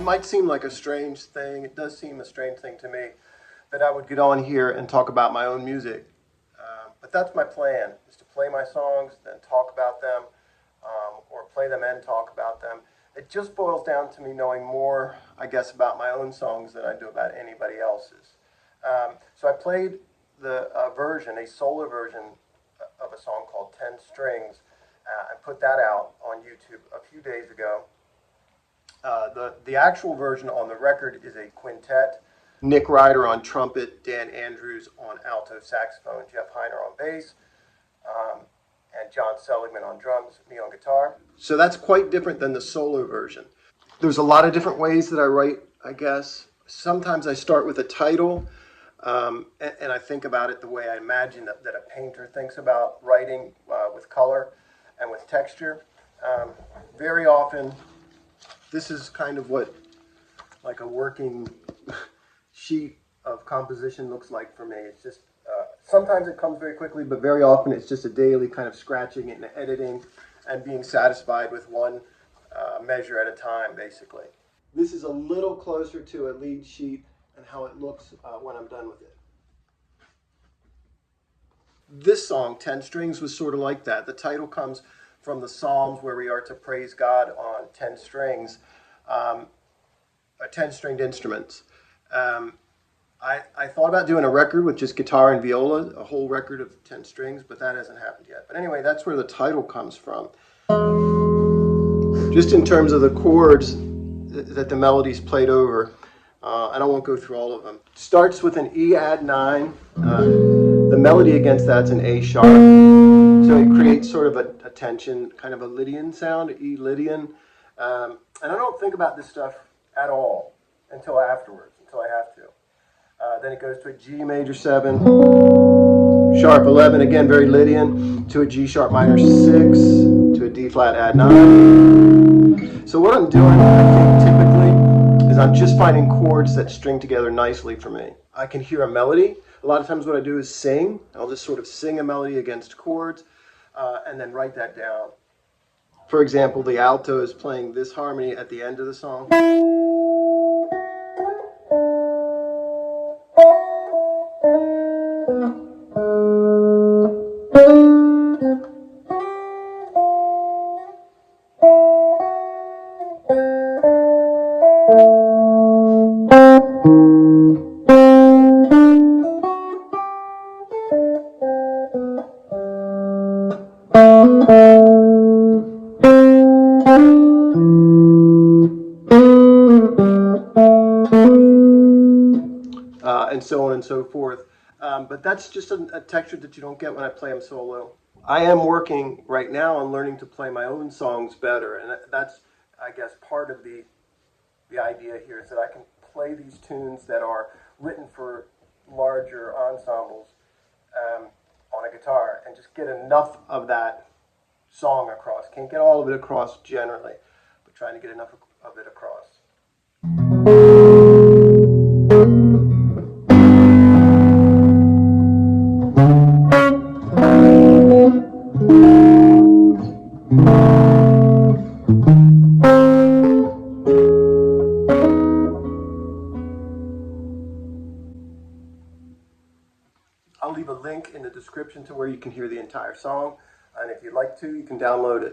might seem like a strange thing. It does seem a strange thing to me that I would get on here and talk about my own music. But that's my plan, is to play my songs, then talk about them, or play them and talk about them. It just boils down to me knowing more, I guess, about my own songs than I do about anybody else's. So I played the version, a solo version of a song called 10 Strings, and put that out on YouTube a few days ago. The actual version on the record is a quintet. Nick Ryder on trumpet, Dan Andrews on alto saxophone, Jeff Heiner on bass, and John Seligman on drums, me on guitar. So that's quite different than the solo version. There's a lot of different ways that I write, I guess. Sometimes I start with a title, and I think about it the way I imagine that a painter thinks about writing, with color and with texture. Very often, this is kind of what like a working sheet of composition looks like for me. It's just, sometimes it comes very quickly, but very often it's just a daily kind of scratching and editing and being satisfied with one measure at a time, basically. This is a little closer to a lead sheet and how it looks when I'm done with it. This song, 10 Strings, was sort of like that. The title comes from the Psalms, where we are to praise God on 10 strings, 10-stringed instruments. I thought about doing a record with just guitar and viola, a whole record of 10 strings, but that hasn't happened yet. But anyway, that's where the title comes from. Just in terms of the chords that the melody's played over, and I won't go through all of them. Starts with an E add 9. The melody against that's an A sharp. So it creates sort of a tension, kind of a Lydian sound, E Lydian. And I don't think about this stuff at all until afterwards, until I have to. Then it goes to a G major 7, sharp 11, again very Lydian, to a G sharp minor 6, to a D flat add 9. So what I'm doing, I think, typically, is I'm just finding chords that string together nicely for me. I can hear a melody. A lot of times what I do is sing. I'll just sort of sing a melody against chords, and then write that down. For example, the alto is playing this harmony at the end of the song. And so on and so forth. But that's just a texture that you don't get when I play them solo. I am working right now on learning to play my own songs better, and that's, I guess, part of the idea here, is that I can play these tunes that are written for larger ensembles on a guitar and just get enough of that song across. Can't get all of it across generally, but trying to get enough of it across. I'll leave a link in the description to where you can hear the entire song, and if you'd like to, you can download it.